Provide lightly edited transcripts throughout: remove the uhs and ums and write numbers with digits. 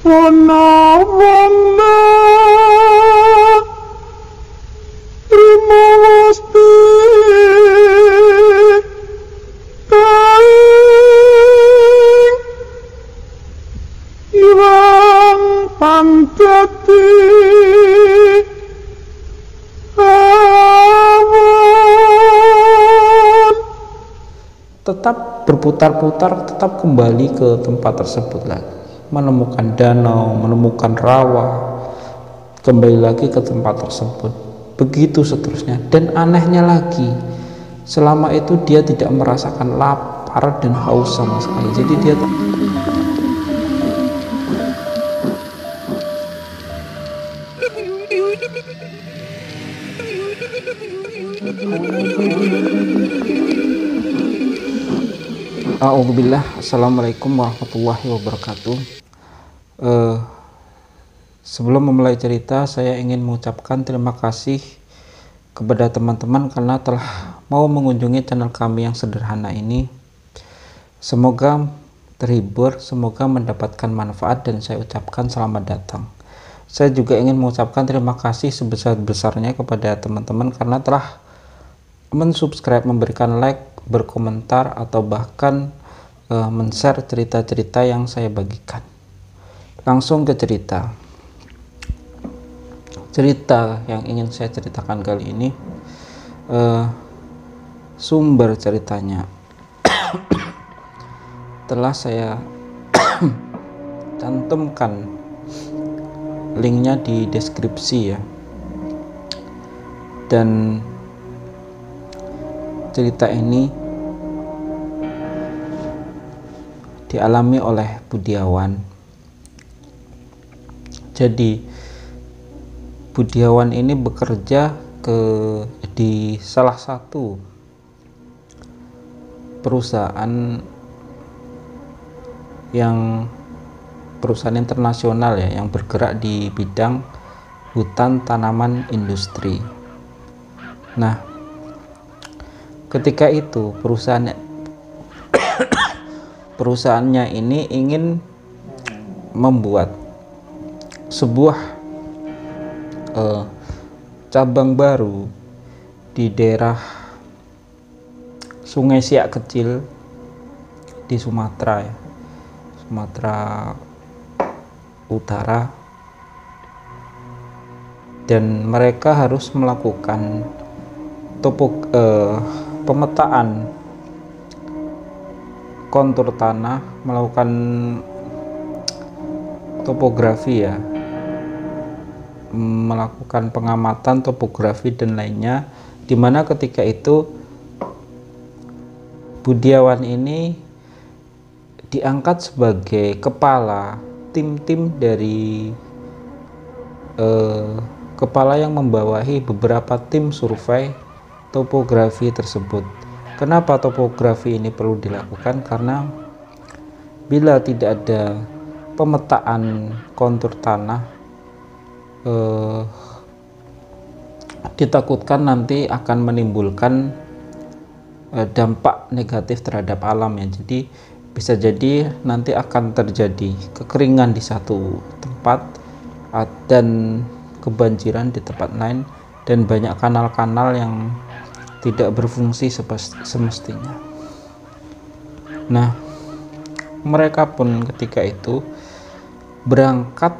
Wanawangna Rimawasti Kaing Iwang Panjati Awan. Tetap berputar-putar, tetap kembali ke tempat tersebut lagi, menemukan danau, menemukan rawa, kembali lagi ke tempat tersebut, begitu seterusnya. Dan anehnya lagi, selama itu dia tidak merasakan lapar dan haus sama sekali. Jadi dia A'udzubillah. Assalamualaikum warahmatullahi wabarakatuh. Sebelum memulai cerita, saya ingin mengucapkan terima kasih kepada teman-teman karena telah mau mengunjungi channel kami yang sederhana ini. Semoga terhibur, semoga mendapatkan manfaat, dan saya ucapkan selamat datang. Saya juga ingin mengucapkan terima kasih sebesar-besarnya kepada teman-teman karena telah mensubscribe, memberikan like, berkomentar, atau bahkan men-share cerita-cerita yang saya bagikan. Langsung ke cerita yang ingin saya ceritakan kali ini. Sumber ceritanya telah saya cantumkan linknya di deskripsi ya. Dan cerita ini dialami oleh Budiawan. Jadi Budiawan ini bekerja di salah satu perusahaan internasional ya, yang bergerak di bidang hutan tanaman industri. Nah, ketika itu perusahaannya ini ingin membuat sebuah cabang baru di daerah Sungai Siak Kecil di Sumatera ya, Sumatera Utara, dan mereka harus melakukan pemetaan kontur tanah, melakukan topografi ya, melakukan pengamatan topografi dan lainnya, dimana ketika itu Budiawan ini diangkat sebagai kepala tim-tim dari kepala yang membawahi beberapa tim survei topografi tersebut. Kenapa topografi ini perlu dilakukan? Karena bila tidak ada pemetaan kontur tanah, ditakutkan nanti akan menimbulkan dampak negatif terhadap alam ya. Jadi bisa jadi nanti akan terjadi kekeringan di satu tempat dan kebanjiran di tempat lain, dan banyak kanal-kanal yang tidak berfungsi semestinya. Nah, mereka pun ketika itu berangkat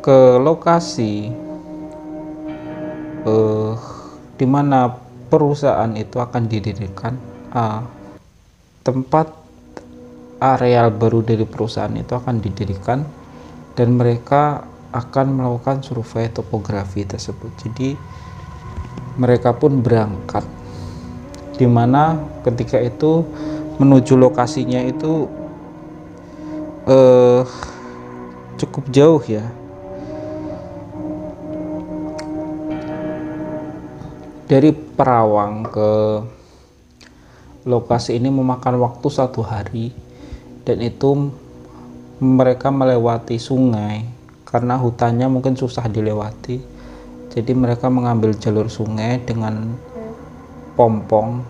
ke lokasi di mana perusahaan itu akan didirikan. Tempat areal baru dari perusahaan itu akan didirikan, dan mereka akan melakukan survei topografi tersebut. Jadi mereka pun berangkat, dimana ketika itu menuju lokasinya itu cukup jauh ya. Dari Perawang ke lokasi ini memakan waktu 1 hari, dan itu mereka melewati sungai karena hutannya mungkin susah dilewati. Jadi mereka mengambil jalur sungai dengan pompong.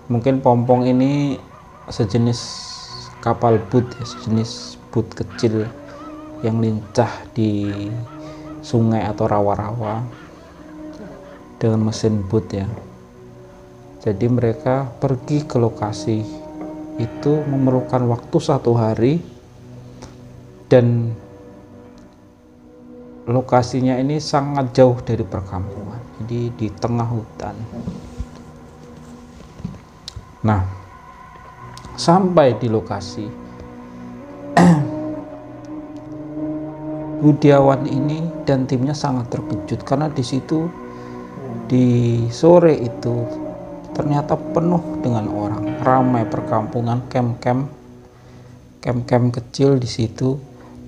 Mungkin pompong ini sejenis kapal boot ya, sejenis boot kecil yang lincah di sungai atau rawa-rawa dengan mesin boot ya. Jadi mereka pergi ke lokasi itu memerlukan waktu 1 hari, dan lokasinya ini sangat jauh dari perkampungan, jadi di tengah hutan. Nah, sampai di lokasi, Budiawan ini dan timnya sangat terkejut karena di situ di sore itu ternyata penuh dengan orang, ramai perkampungan, camp kecil di situ,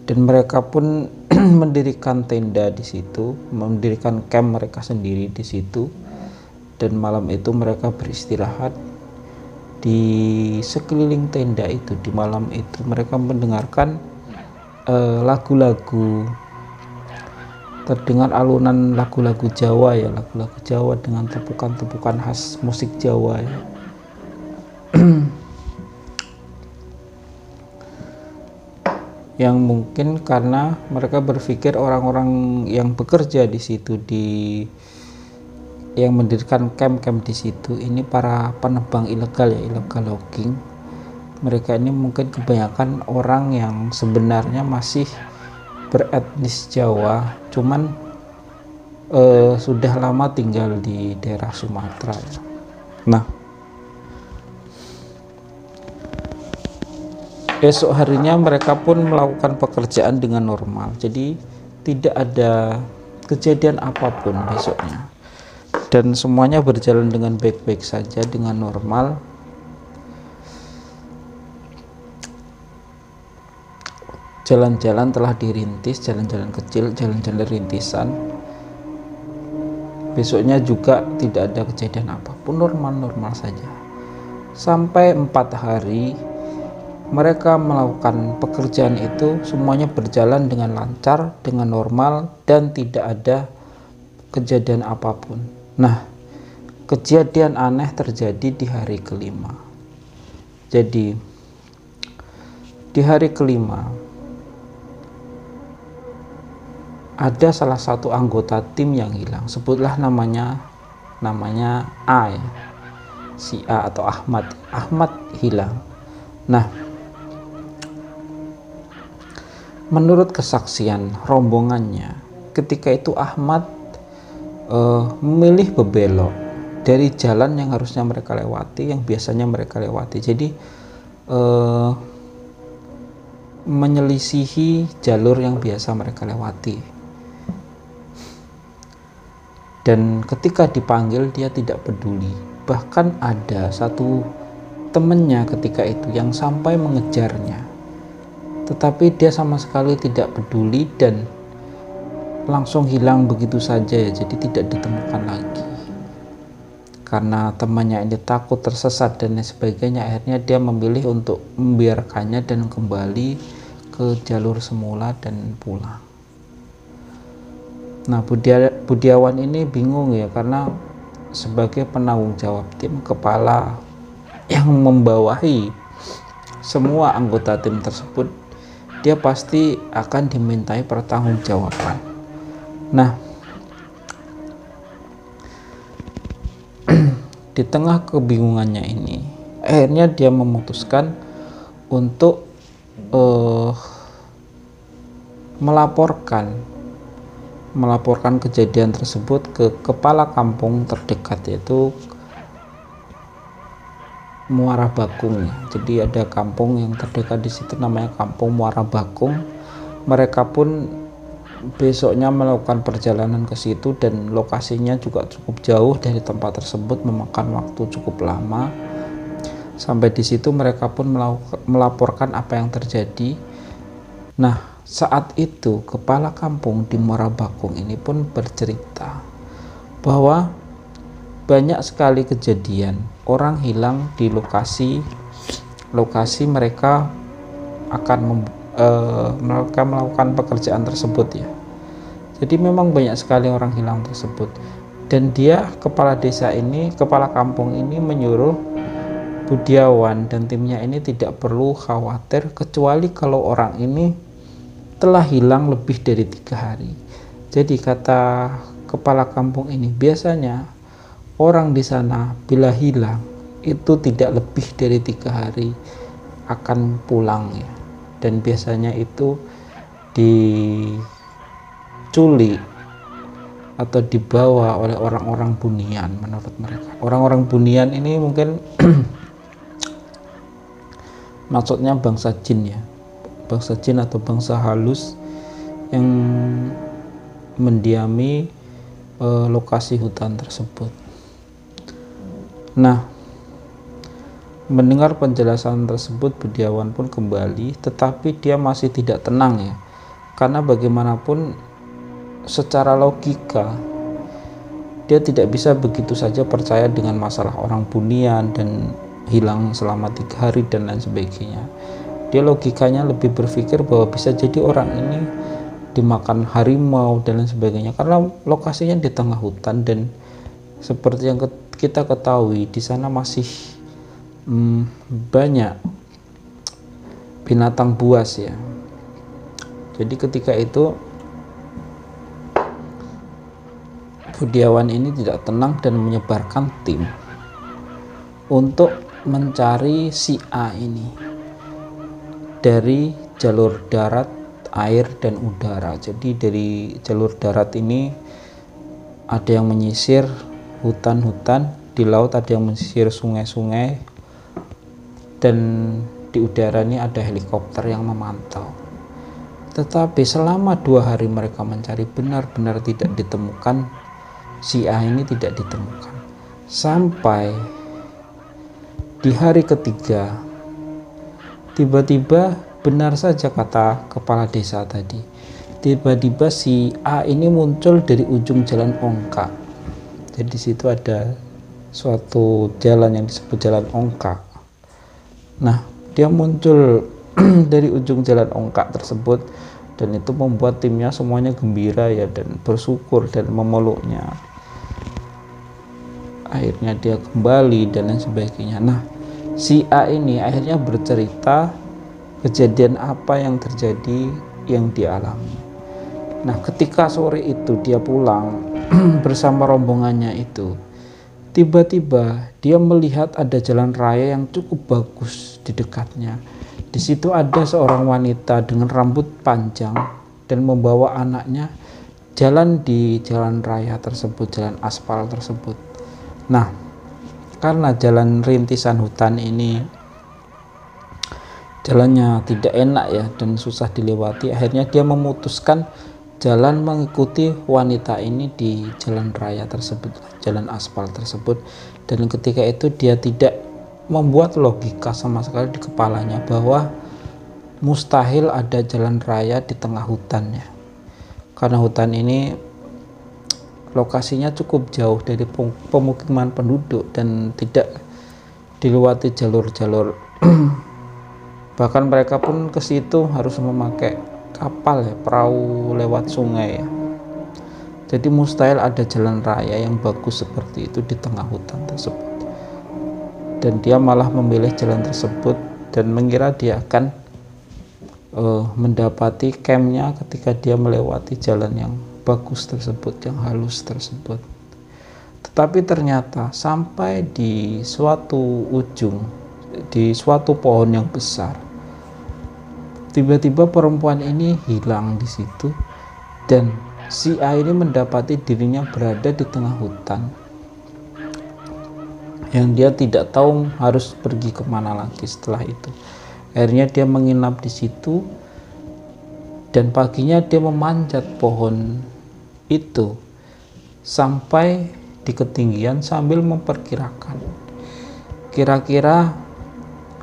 dan mereka pun mendirikan tenda di situ, mendirikan camp mereka sendiri di situ, dan malam itu mereka beristirahat di sekeliling tenda itu. Di malam itu mereka mendengarkan lagu-lagu, terdengar alunan lagu-lagu Jawa ya, lagu-lagu Jawa dengan tepukan-tepukan khas musik Jawa ya. Yang mungkin karena mereka berpikir orang-orang yang bekerja di situ, yang mendirikan camp di situ ini para penebang ilegal ya, illegal logging. Mereka ini mungkin kebanyakan orang yang sebenarnya masih beretnis Jawa, cuman sudah lama tinggal di daerah Sumatera ya. Nah, esok harinya mereka pun melakukan pekerjaan dengan normal, jadi tidak ada kejadian apapun besoknya, dan semuanya berjalan dengan baik-baik saja, dengan normal. Jalan-jalan telah dirintis, jalan-jalan kecil, jalan-jalan rintisan. Besoknya juga tidak ada kejadian apapun, normal-normal saja. Sampai 4 hari mereka melakukan pekerjaan itu, semuanya berjalan dengan lancar, dengan normal, dan tidak ada kejadian apapun. Nah, kejadian aneh terjadi di hari kelima. Jadi di hari kelima ada salah satu anggota tim yang hilang, sebutlah namanya A ya, si A atau Ahmad hilang. Nah, menurut kesaksian rombongannya, ketika itu Ahmad memilih berbelok dari jalan yang harusnya mereka lewati, yang biasanya mereka lewati. Jadi menyelisihi jalur yang biasa mereka lewati. Dan ketika dipanggil dia tidak peduli. Bahkan ada satu temannya ketika itu yang sampai mengejarnya, tetapi dia sama sekali tidak peduli dan langsung hilang begitu saja ya. Jadi tidak ditemukan lagi karena temannya ini takut tersesat dan lain sebagainya. Akhirnya dia memilih untuk membiarkannya dan kembali ke jalur semula dan pulang. Nah, Budiawan ini bingung ya, karena sebagai penanggung jawab tim, kepala yang membawahi semua anggota tim tersebut, dia pasti akan dimintai pertanggungjawaban. Nah, di tengah kebingungannya ini, akhirnya dia memutuskan untuk melaporkan kejadian tersebut ke kepala kampung terdekat, yaitu Muara Bakung. Jadi ada kampung yang terdekat di situ namanya Kampung Muara Bakung. Mereka pun besoknya melakukan perjalanan ke situ dan lokasinya juga cukup jauh dari tempat tersebut, memakan waktu cukup lama. Sampai di situ mereka pun melaporkan apa yang terjadi. Nah, saat itu kepala kampung di Muara Bakung ini pun bercerita bahwa banyak sekali kejadian orang hilang di lokasi mereka akan melakukan pekerjaan tersebut ya. Jadi memang banyak sekali orang hilang tersebut, dan dia kepala desa ini, kepala kampung ini menyuruh Budiawan dan timnya ini tidak perlu khawatir kecuali kalau orang ini telah hilang lebih dari 3 hari. Jadi kata kepala kampung ini, biasanya orang di sana bila hilang itu tidak lebih dari 3 hari akan pulang ya. Dan biasanya itu diculik atau dibawa oleh orang-orang Bunian menurut mereka. Orang-orang Bunian ini mungkin maksudnya bangsa jin ya, bangsa jin atau bangsa halus yang mendiami lokasi hutan tersebut. Nah, mendengar penjelasan tersebut, Budiawan pun kembali, tetapi dia masih tidak tenang ya, karena bagaimanapun secara logika dia tidak bisa begitu saja percaya dengan masalah orang Bunian dan hilang selama 3 hari dan lain sebagainya. Dia logikanya lebih berpikir bahwa bisa jadi orang ini dimakan harimau dan lain sebagainya, karena lokasinya di tengah hutan dan seperti yang kita ketahui di sana masih banyak binatang buas ya. Jadi ketika itu Budiawan ini tidak tenang dan menyebarkan tim untuk mencari si A ini dari jalur darat, air, dan udara. Jadi dari jalur darat ini ada yang menyisir hutan-hutan, di laut ada yang menyisir sungai-sungai, dan di udara ini ada helikopter yang memantau. Tetapi selama 2 hari mereka mencari, benar-benar tidak ditemukan, si A ini tidak ditemukan. Sampai di hari ketiga, tiba-tiba benar saja kata kepala desa tadi, tiba-tiba si A ini muncul dari ujung jalan Ongka. Jadi di situ ada suatu jalan yang disebut jalan Ongka. Nah, dia muncul dari ujung jalan Ongka tersebut, dan itu membuat timnya semuanya gembira ya, dan bersyukur dan memeluknya. Akhirnya dia kembali dan lain sebagainya. Nah, si A ini akhirnya bercerita kejadian apa yang terjadi yang dialami. Nah, ketika sore itu dia pulang bersama rombongannya itu, tiba-tiba dia melihat ada jalan raya yang cukup bagus di dekatnya. Di situ ada seorang wanita dengan rambut panjang dan membawa anaknya jalan di jalan raya tersebut, jalan aspal tersebut. Nah, karena jalan rintisan hutan ini jalannya tidak enak ya dan susah dilewati, akhirnya dia memutuskan jalan mengikuti wanita ini di jalan raya tersebut, jalan aspal tersebut. Dan ketika itu dia tidak membuat logika sama sekali di kepalanya bahwa mustahil ada jalan raya di tengah hutannya, karena hutan ini lokasinya cukup jauh dari pemukiman penduduk dan tidak dilewati jalur-jalur. Bahkan mereka pun ke situ harus memakai kapal ya, perahu lewat sungai ya. Jadi mustahil ada jalan raya yang bagus seperti itu di tengah hutan tersebut. Dan dia malah memilih jalan tersebut dan mengira dia akan mendapati campnya ketika dia melewati jalan yang bagus tersebut, yang halus tersebut. Tetapi ternyata sampai di suatu ujung, di suatu pohon yang besar, tiba-tiba perempuan ini hilang di situ, dan si A ini mendapati dirinya berada di tengah hutan yang dia tidak tahu harus pergi kemana lagi setelah itu. Akhirnya dia menginap di situ, dan paginya dia memanjat pohon itu sampai di ketinggian sambil memperkirakan kira-kira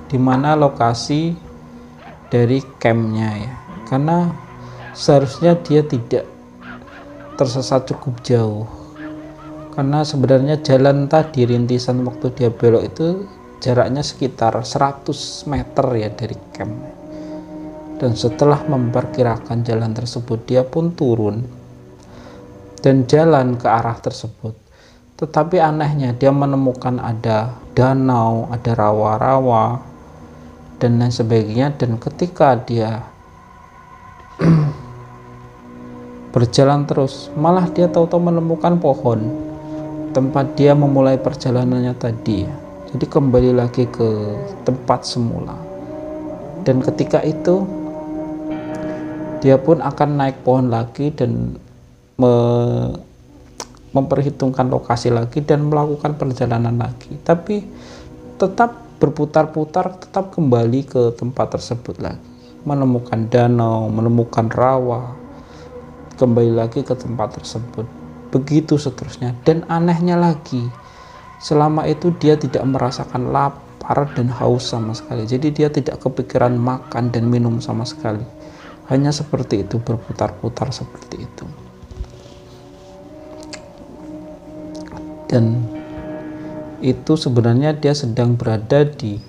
di mana lokasi dari campnya ya, karena seharusnya dia tidak tersesat cukup jauh, karena sebenarnya jalan tadi rintisan waktu dia belok itu jaraknya sekitar 100 meter ya dari camp. Dan setelah memperkirakan jalan tersebut, dia pun turun dan jalan ke arah tersebut. Tetapi anehnya dia menemukan ada danau, ada rawa-rawa dan lain sebagainya, dan ketika dia berjalan terus, malah dia tahu-tahu menemukan pohon tempat dia memulai perjalanannya tadi. Jadi kembali lagi ke tempat semula, dan ketika itu dia pun akan naik pohon lagi dan memperhitungkan lokasi lagi dan melakukan perjalanan lagi, tapi tetap berputar-putar, tetap kembali ke tempat tersebut lagi, menemukan danau, menemukan rawa, kembali lagi ke tempat tersebut, begitu seterusnya. Dan anehnya lagi, selama itu dia tidak merasakan lapar dan haus sama sekali, jadi dia tidak kepikiran makan dan minum sama sekali, hanya seperti itu, berputar-putar seperti itu. Dan itu sebenarnya dia sedang berada di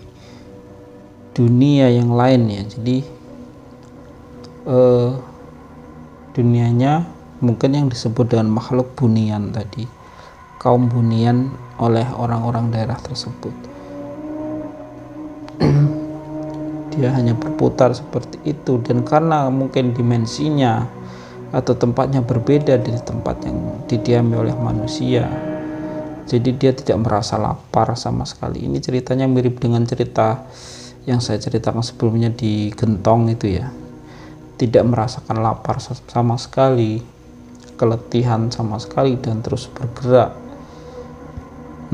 dunia yang lain ya. Jadi dunianya mungkin yang disebut dengan makhluk bunian tadi, kaum bunian oleh orang-orang daerah tersebut. Dia hanya berputar seperti itu, dan karena mungkin dimensinya atau tempatnya berbeda dari tempat yang didiami oleh manusia, jadi dia tidak merasa lapar sama sekali. Ini ceritanya mirip dengan cerita yang saya ceritakan sebelumnya di Gentong itu ya. Tidak merasakan lapar sama sekali, keletihan sama sekali, dan terus bergerak.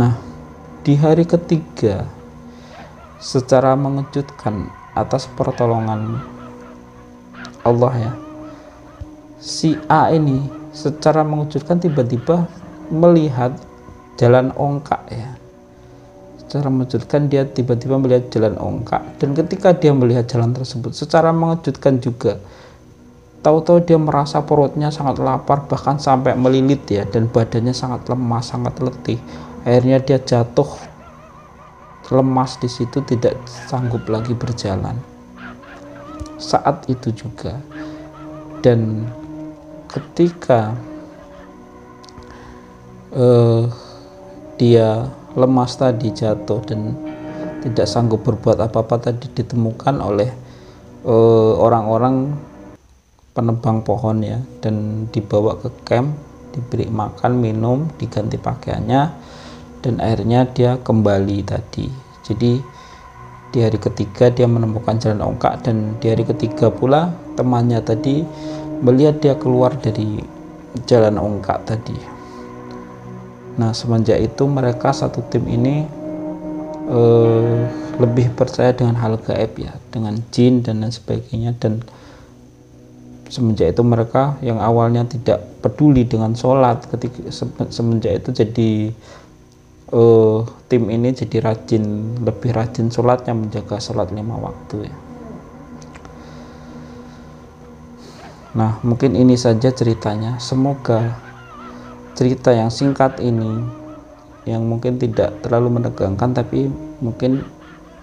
Nah, di hari ketiga, secara mengejutkan atas pertolongan Allah ya, si A ini secara mengejutkan tiba-tiba melihat jalan ongkak ya. Secara mengejutkan dia tiba-tiba melihat jalan ongkak, dan ketika dia melihat jalan tersebut secara mengejutkan juga, tahu-tahu dia merasa perutnya sangat lapar, bahkan sampai melilit ya, dan badannya sangat lemas, sangat letih. Akhirnya dia jatuh lemas di situ, tidak sanggup lagi berjalan saat itu juga. Dan ketika dia lemas tadi, jatuh dan tidak sanggup berbuat apa-apa tadi, ditemukan oleh orang-orang penebang pohon ya, dan dibawa ke camp, diberi makan, minum, diganti pakaiannya, dan akhirnya dia kembali tadi. Jadi di hari ketiga dia menemukan jalan ongkak, dan di hari ketiga pula temannya tadi melihat dia keluar dari jalan ongkak tadi. Nah, semenjak itu mereka satu tim ini lebih percaya dengan hal gaib ya, dengan jin dan lain sebagainya. Dan semenjak itu mereka yang awalnya tidak peduli dengan sholat, ketika semenjak itu jadi tim ini jadi lebih rajin sholatnya, menjaga sholat 5 waktu ya. Nah, mungkin ini saja ceritanya. Semoga cerita yang singkat ini, yang mungkin tidak terlalu menegangkan, tapi mungkin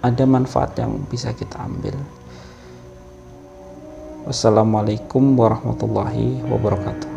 ada manfaat yang bisa kita ambil. Wassalamualaikum warahmatullahi wabarakatuh.